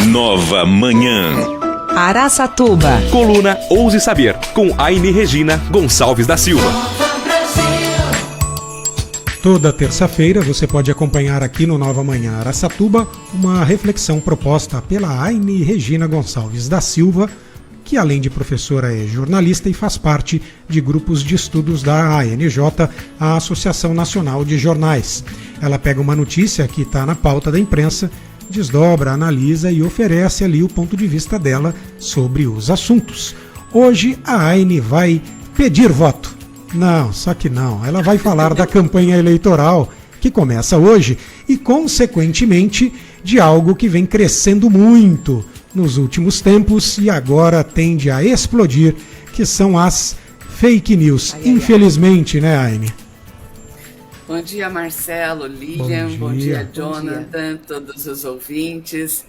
Nova Manhã. Araçatuba. Coluna Ouse Saber, com Aine Regina Gonçalves da Silva. Toda terça-feira você pode acompanhar aqui no Nova Manhã Araçatuba uma reflexão proposta pela Aine Regina Gonçalves da Silva, que além de professora é jornalista e faz parte de grupos de estudos da ANJ, a Associação Nacional de Jornais. Ela pega uma notícia que está na pauta da imprensa, desdobra, analisa e oferece ali o ponto de vista dela sobre os assuntos. Hoje a Aine vai pedir voto. Não, só que não. Ela vai falar da campanha eleitoral que começa hoje e, consequentemente, de algo que vem crescendo muito nos últimos tempos e agora tende a explodir, que são as fake news. Infelizmente, né, Aine? Bom dia, Marcelo, Lilian, bom dia, Jonathan, todos os ouvintes.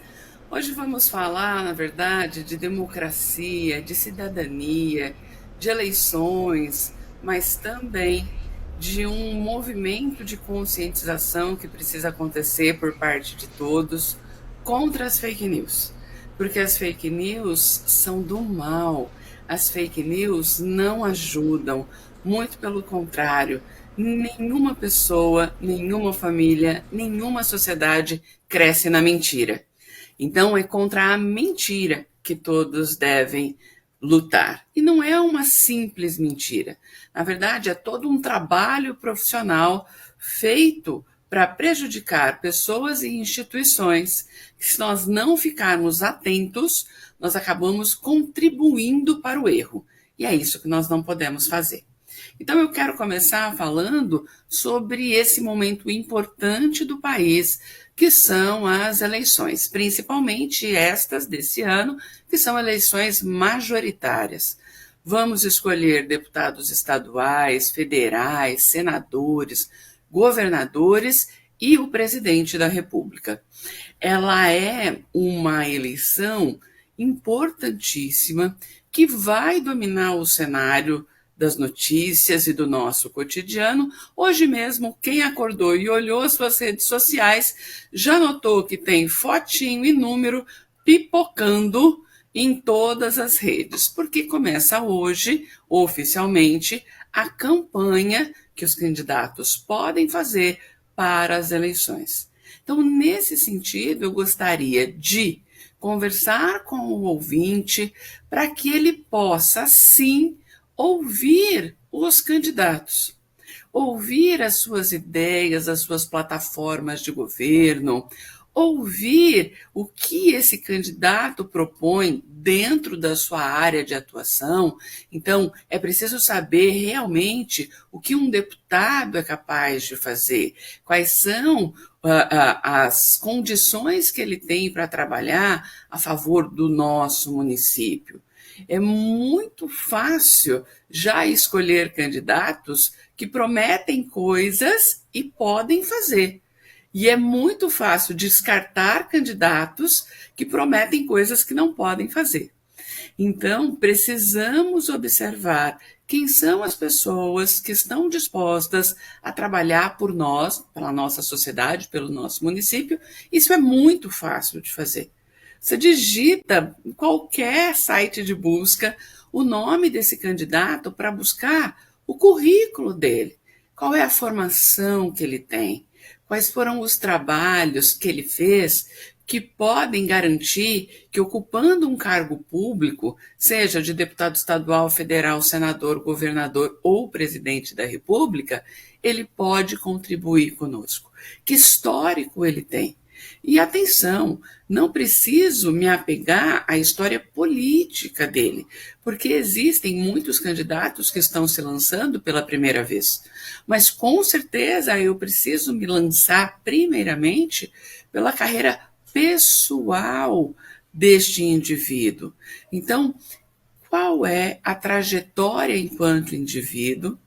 Hoje vamos falar, na verdade, de democracia, de cidadania, de eleições, mas também de um movimento de conscientização que precisa acontecer por parte de todos contra as fake news. Porque as fake news são do mal, as fake news não ajudam, muito pelo contrário. Nenhuma pessoa, nenhuma família, nenhuma sociedade cresce na mentira. Então é contra a mentira que todos devem lutar. E não é uma simples mentira. Na verdade, é todo um trabalho profissional feito para prejudicar pessoas e instituições, que se nós não ficarmos atentos, nós acabamos contribuindo para o erro. E é isso que nós não podemos fazer. Então eu quero começar falando sobre esse momento importante do país, que são as eleições, principalmente estas desse ano, que são eleições majoritárias. Vamos escolher deputados estaduais, federais, senadores, governadores e o presidente da República. Ela é uma eleição importantíssima que vai dominar o cenário das notícias e do nosso cotidiano. Hoje mesmo, quem acordou e olhou as suas redes sociais já notou que tem fotinho e número pipocando em todas as redes, porque começa hoje, oficialmente, a campanha que os candidatos podem fazer para as eleições. Então, nesse sentido, eu gostaria de conversar com o ouvinte para que ele possa, sim, ouvir os candidatos, ouvir as suas ideias, as suas plataformas de governo, ouvir o que esse candidato propõe dentro da sua área de atuação. Então, é preciso saber realmente o que um deputado é capaz de fazer, quais são as condições que ele tem para trabalhar a favor do nosso município. É muito fácil já escolher candidatos que prometem coisas e podem fazer. E é muito fácil descartar candidatos que prometem coisas que não podem fazer. Então, precisamos observar quem são as pessoas que estão dispostas a trabalhar por nós, pela nossa sociedade, pelo nosso município. Isso é muito fácil de fazer. Você digita em qualquer site de busca o nome desse candidato para buscar o currículo dele. Qual é a formação que ele tem? Quais foram os trabalhos que ele fez que podem garantir que, ocupando um cargo público, seja de deputado estadual, federal, senador, governador ou presidente da República, ele pode contribuir conosco? Que histórico ele tem? E atenção, não preciso me apegar à história política dele, porque existem muitos candidatos que estão se lançando pela primeira vez. Mas com certeza eu preciso me lançar primeiramente pela carreira pessoal deste indivíduo. Então, qual é a trajetória enquanto indivíduo?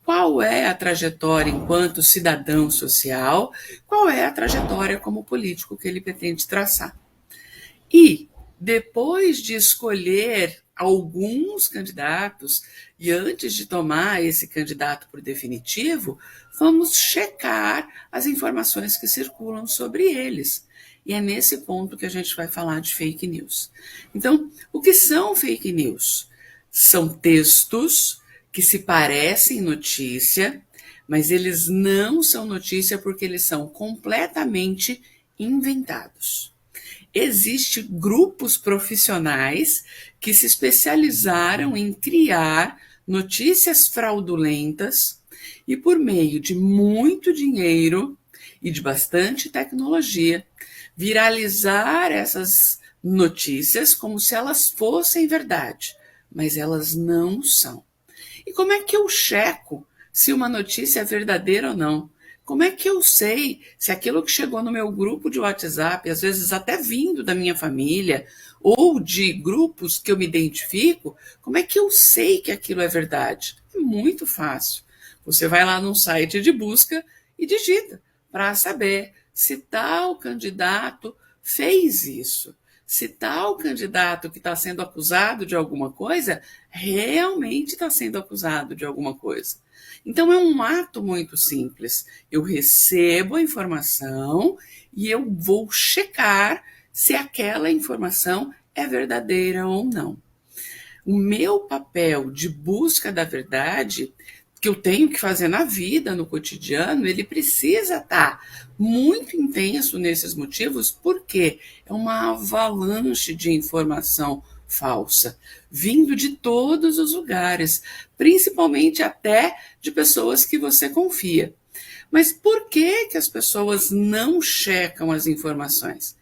Qual é a trajetória enquanto cidadão social? Qual é a trajetória como político que ele pretende traçar? E, depois de escolher alguns candidatos, e antes de tomar esse candidato por definitivo, vamos checar as informações que circulam sobre eles. E é nesse ponto que a gente vai falar de fake news. Então, o que são fake news? São textos que se parecem notícia, mas eles não são notícia porque eles são completamente inventados. Existem grupos profissionais que se especializaram em criar notícias fraudulentas e, por meio de muito dinheiro e de bastante tecnologia, viralizar essas notícias como se elas fossem verdade, mas elas não são. E como é que eu checo se uma notícia é verdadeira ou não? Como é que eu sei se aquilo que chegou no meu grupo de WhatsApp, às vezes até vindo da minha família, ou de grupos que eu me identifico, como é que eu sei que aquilo é verdade? É muito fácil. Você vai lá num site de busca e digita para saber se tal candidato fez isso, se tal candidato que está sendo acusado de alguma coisa realmente está sendo acusado de alguma coisa. Então é um ato muito simples. Eu recebo a informação e eu vou checar se aquela informação é verdadeira ou não. O meu papel de busca da verdade, que eu tenho que fazer na vida, no cotidiano, ele precisa estar muito intenso nesses motivos, porque é uma avalanche de informação falsa, vindo de todos os lugares, principalmente até de pessoas que você confia. Mas por que as pessoas não checam as informações?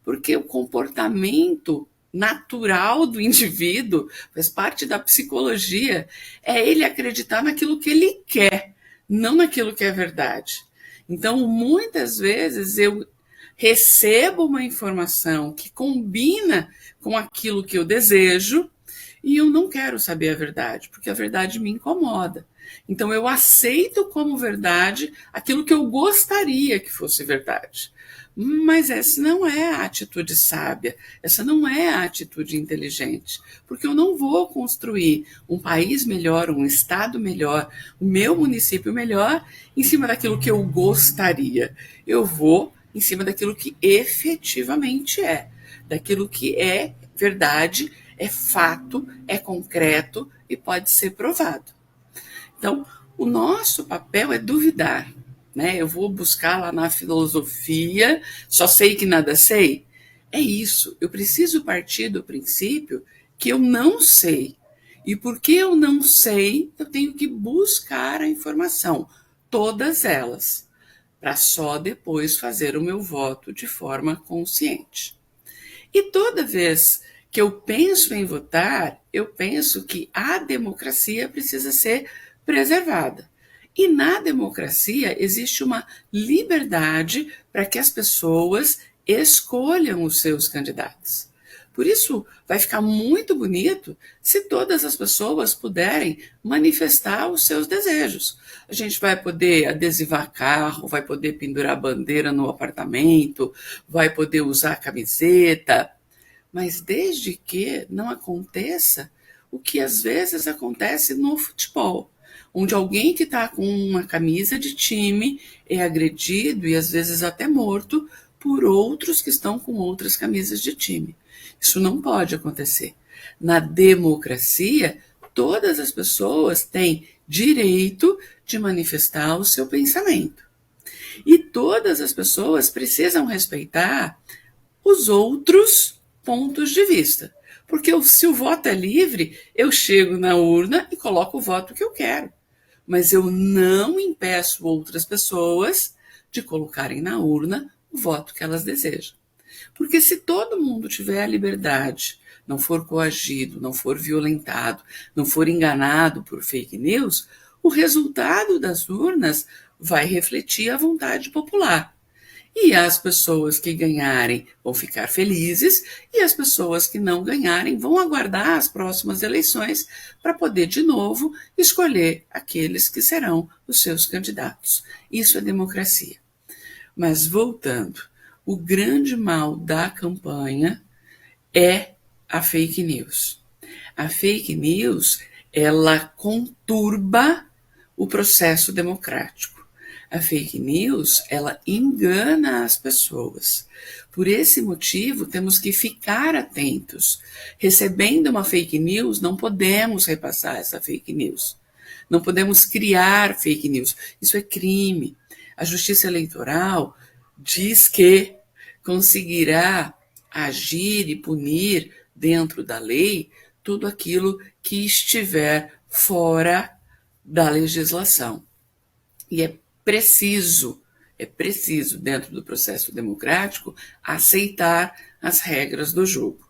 Porque o comportamento natural do indivíduo, faz parte da psicologia, é ele acreditar naquilo que ele quer, não naquilo que é verdade. Então, muitas vezes eu recebo uma informação que combina com aquilo que eu desejo e eu não quero saber a verdade, porque a verdade me incomoda. Então, eu aceito como verdade aquilo que eu gostaria que fosse verdade. Mas essa não é a atitude sábia, essa não é a atitude inteligente, porque eu não vou construir um país melhor, um estado melhor, o meu município melhor, em cima daquilo que eu gostaria. Eu vou em cima daquilo que efetivamente é, daquilo que é verdade, é fato, é concreto e pode ser provado. Então, o nosso papel é duvidar. Eu vou buscar lá na filosofia, só sei que nada sei. É isso, eu preciso partir do princípio que eu não sei. E porque eu não sei, eu tenho que buscar a informação, todas elas, para só depois fazer o meu voto de forma consciente. E toda vez que eu penso em votar, eu penso que a democracia precisa ser preservada. E na democracia existe uma liberdade para que as pessoas escolham os seus candidatos. Por isso, vai ficar muito bonito se todas as pessoas puderem manifestar os seus desejos. A gente vai poder adesivar carro, vai poder pendurar bandeira no apartamento, vai poder usar camiseta, mas desde que não aconteça o que às vezes acontece no futebol, onde alguém que está com uma camisa de time é agredido e às vezes até morto por outros que estão com outras camisas de time. Isso não pode acontecer. Na democracia, todas as pessoas têm direito de manifestar o seu pensamento. E todas as pessoas precisam respeitar os outros pontos de vista. Porque se o voto é livre, eu chego na urna e coloco o voto que eu quero. Mas eu não impeço outras pessoas de colocarem na urna o voto que elas desejam. Porque se todo mundo tiver a liberdade, não for coagido, não for violentado, não for enganado por fake news, o resultado das urnas vai refletir a vontade popular. E as pessoas que ganharem vão ficar felizes e as pessoas que não ganharem vão aguardar as próximas eleições para poder, de novo, escolher aqueles que serão os seus candidatos. Isso é democracia. Mas, voltando, o grande mal da campanha é a fake news. A fake news, ela conturba o processo democrático. A fake news, ela engana as pessoas. Por esse motivo, temos que ficar atentos. Recebendo uma fake news, não podemos repassar essa fake news. Não podemos criar fake news. Isso é crime. A Justiça Eleitoral diz que conseguirá agir e punir dentro da lei tudo aquilo que estiver fora da legislação. E é preciso, dentro do processo democrático, aceitar as regras do jogo.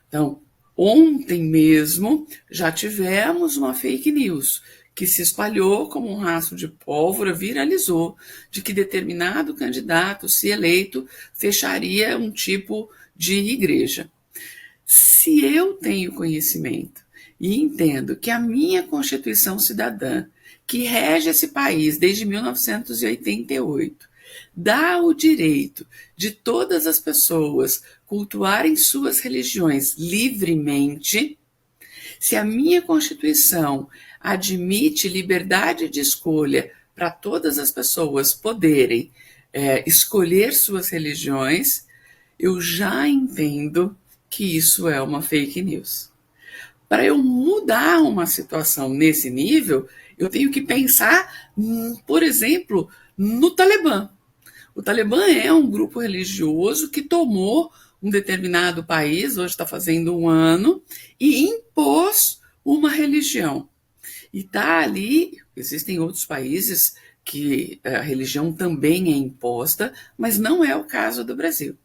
Então, ontem mesmo já tivemos uma fake news que se espalhou como um rastro de pólvora, viralizou, de que determinado candidato, se eleito, fecharia um tipo de igreja. Se eu tenho conhecimento e entendo que a minha Constituição Cidadã, que rege esse país desde 1988, dá o direito de todas as pessoas cultuarem suas religiões livremente, se a minha Constituição admite liberdade de escolha para todas as pessoas poderem escolher suas religiões, eu já entendo que isso é uma fake news. Para eu mudar uma situação nesse nível, eu tenho que pensar, por exemplo, no Talibã. O Talibã é um grupo religioso que tomou um determinado país, hoje está fazendo um ano, e impôs uma religião. E está ali, existem outros países que a religião também é imposta, mas não é o caso do Brasil.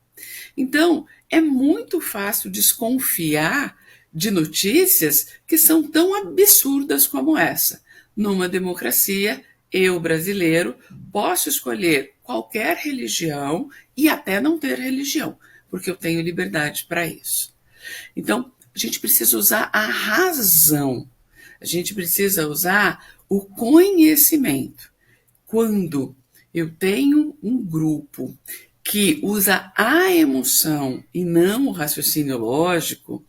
Então, é muito fácil desconfiar de notícias que são tão absurdas como essa. Numa democracia, eu, brasileiro, posso escolher qualquer religião e até não ter religião, porque eu tenho liberdade para isso. Então, a gente precisa usar a razão. A gente precisa usar o conhecimento. Quando eu tenho um grupo que usa a emoção e não o raciocínio lógico,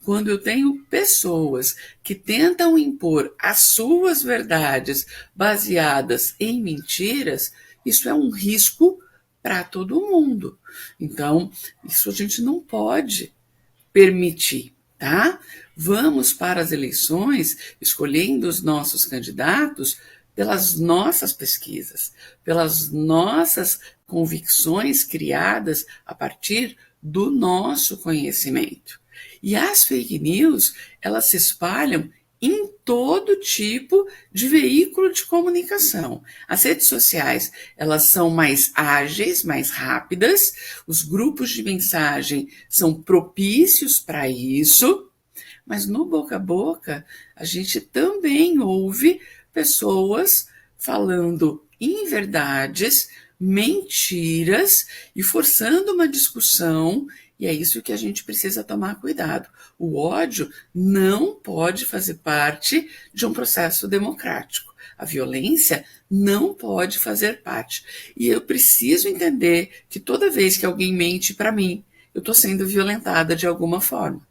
quando eu tenho pessoas que tentam impor as suas verdades baseadas em mentiras, isso é um risco para todo mundo. Então, isso a gente não pode permitir, tá? Vamos para as eleições escolhendo os nossos candidatos pelas nossas pesquisas, pelas nossas convicções criadas a partir do nosso conhecimento. E as fake news, elas se espalham em todo tipo de veículo de comunicação. As redes sociais, elas são mais ágeis, mais rápidas, os grupos de mensagem são propícios para isso, mas no boca a boca, a gente também ouve pessoas falando inverdades, mentiras e forçando uma discussão, e é isso que a gente precisa tomar cuidado. O ódio não pode fazer parte de um processo democrático. A violência não pode fazer parte. E eu preciso entender que toda vez que alguém mente para mim, eu estou sendo violentada de alguma forma.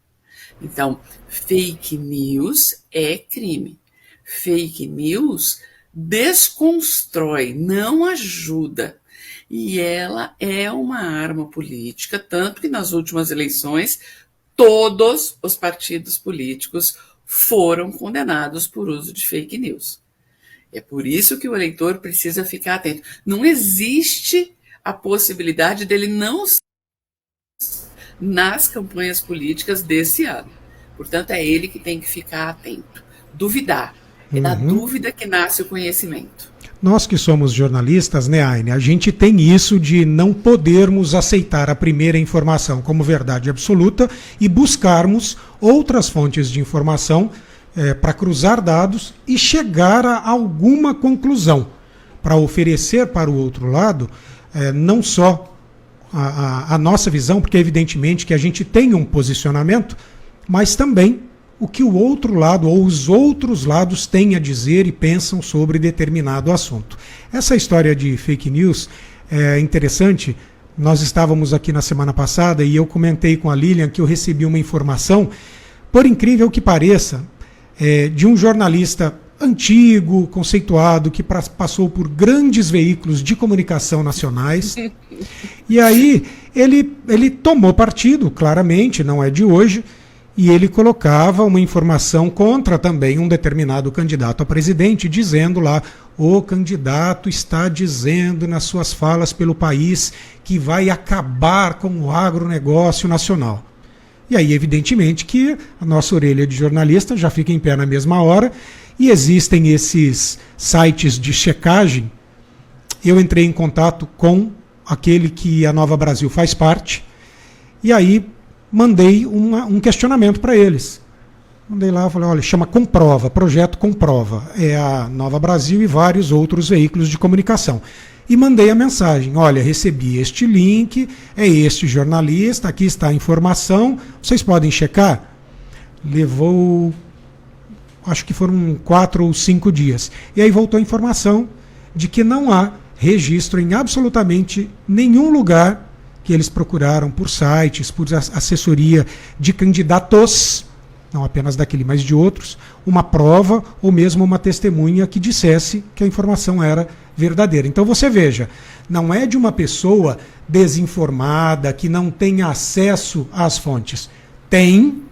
Então, fake news é crime. Fake news desconstrói, não ajuda. E ela é uma arma política, tanto que nas últimas eleições todos os partidos políticos foram condenados por uso de fake news. É por isso que o eleitor precisa ficar atento. Não existe a possibilidade dele não ser nas campanhas políticas desse ano. Portanto, é ele que tem que ficar atento. Duvidar. É da dúvida que nasce o conhecimento. Nós que somos jornalistas, né, Aine, a gente tem isso de não podermos aceitar a primeira informação como verdade absoluta e buscarmos outras fontes de informação para cruzar dados e chegar a alguma conclusão, para oferecer para o outro lado não só a nossa visão, porque evidentemente que a gente tem um posicionamento, mas também o que o outro lado ou os outros lados têm a dizer e pensam sobre determinado assunto. Essa história de fake news é interessante. Nós estávamos aqui na semana passada e eu comentei com a Lilian que eu recebi uma informação, por incrível que pareça, de um jornalista antigo, conceituado, que passou por grandes veículos de comunicação nacionais. E aí ele tomou partido, claramente, não é de hoje, e ele colocava uma informação contra também um determinado candidato a presidente, dizendo lá: o candidato está dizendo nas suas falas pelo país que vai acabar com o agronegócio nacional. E aí, evidentemente, que a nossa orelha de jornalista já fica em pé na mesma hora, e existem esses sites de checagem. Eu entrei em contato com aquele que a Nova Brasil faz parte, e aí mandei um questionamento para eles. Mandei lá, falei: olha, chama Comprova, projeto Comprova. É a Nova Brasil e vários outros veículos de comunicação. E mandei a mensagem: olha, recebi este link, é este jornalista, aqui está a informação, vocês podem checar? Levou, acho que foram 4 ou 5 dias. E aí voltou a informação de que não há registro em absolutamente nenhum lugar que eles procuraram por sites, por assessoria de candidatos, não apenas daquele, mas de outros, uma prova ou mesmo uma testemunha que dissesse que a informação era verdadeira. Então você veja, não é de uma pessoa desinformada, que não tem acesso às fontes. Tem,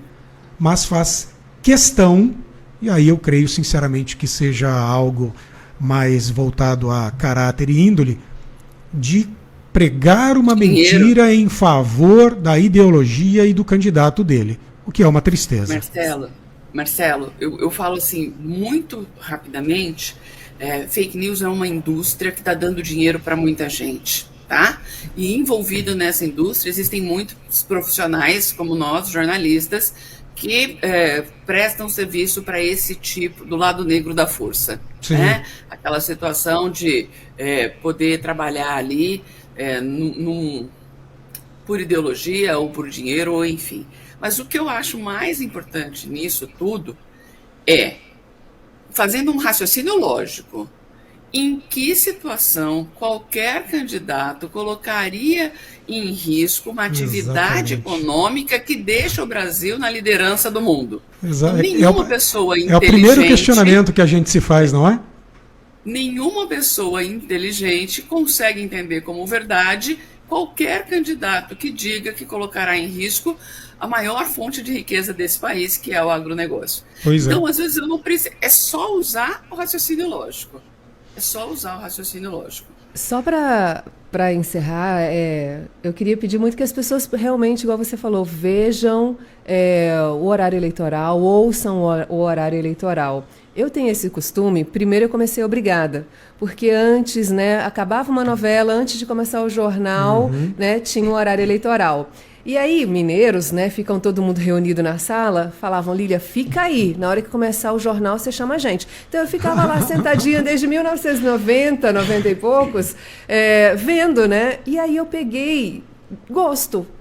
mas faz questão, e aí eu creio sinceramente que seja algo mais voltado a caráter e índole, de pregar uma mentira em favor da ideologia e do candidato dele, o que é uma tristeza. Marcelo, eu falo assim, muito rapidamente, fake news é uma indústria que está dando dinheiro para muita gente, tá? E envolvido nessa indústria existem muitos profissionais, como nós, jornalistas, que prestam serviço para esse tipo, do lado negro da força. Né? Aquela situação de poder trabalhar ali por ideologia ou por dinheiro, ou enfim. Mas o que eu acho mais importante nisso tudo é, fazendo um raciocínio lógico, em que situação qualquer candidato colocaria em risco uma atividade econômica que deixa o Brasil na liderança do mundo? Nenhuma pessoa inteligente... É o primeiro questionamento que a gente se faz, não é? Nenhuma pessoa inteligente consegue entender como verdade qualquer candidato que diga que colocará em risco a maior fonte de riqueza desse país, que é o agronegócio. Então, às vezes, eu não preciso... É só usar o raciocínio lógico. Só para encerrar, eu queria pedir muito que as pessoas realmente, igual você falou, vejam o horário eleitoral, ouçam o horário eleitoral. Eu tenho esse costume, primeiro eu comecei obrigada, porque antes, né, acabava uma novela, antes de começar o jornal, né, tinha o horário eleitoral. E aí, mineiros, né, ficam todo mundo reunido na sala, falavam: Lília, fica aí, na hora que começar o jornal você chama a gente. Então eu ficava lá sentadinha desde 1990, 90 e poucos, vendo, né, e aí eu peguei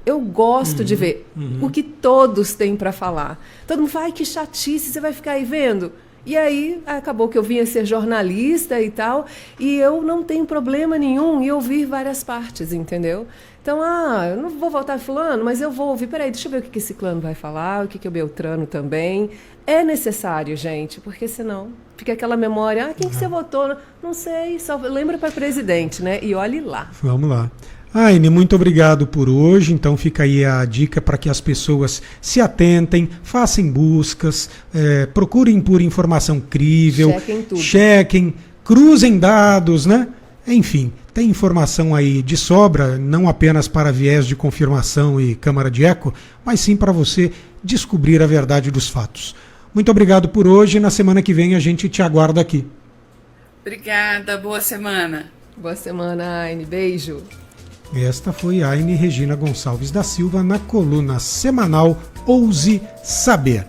eu gosto de ver o que todos têm para falar. Todo mundo fala: ai, que chatice, você vai ficar aí vendo? E aí acabou que eu vinha ser jornalista e tal, e eu não tenho problema nenhum em ouvir várias partes, entendeu? Então, eu não vou votar fulano, mas eu vou ouvir, peraí, deixa eu ver o que esse fulano vai falar, o que o Beltrano também. É necessário, gente, porque senão fica aquela memória: quem que você votou? Não sei, só lembra para presidente, né? E olhe lá. Vamos lá. Aine, muito obrigado por hoje. Então fica aí a dica para que as pessoas se atentem, façam buscas, procurem por informação crível, chequem, cruzem dados, né? Enfim, tem informação aí de sobra, não apenas para viés de confirmação e câmara de eco, mas sim para você descobrir a verdade dos fatos. Muito obrigado por hoje. Na semana que vem a gente te aguarda aqui. Obrigada, boa semana. Boa semana, Aine. Beijo. Esta foi Aine Regina Gonçalves da Silva na coluna semanal Ouse Saber.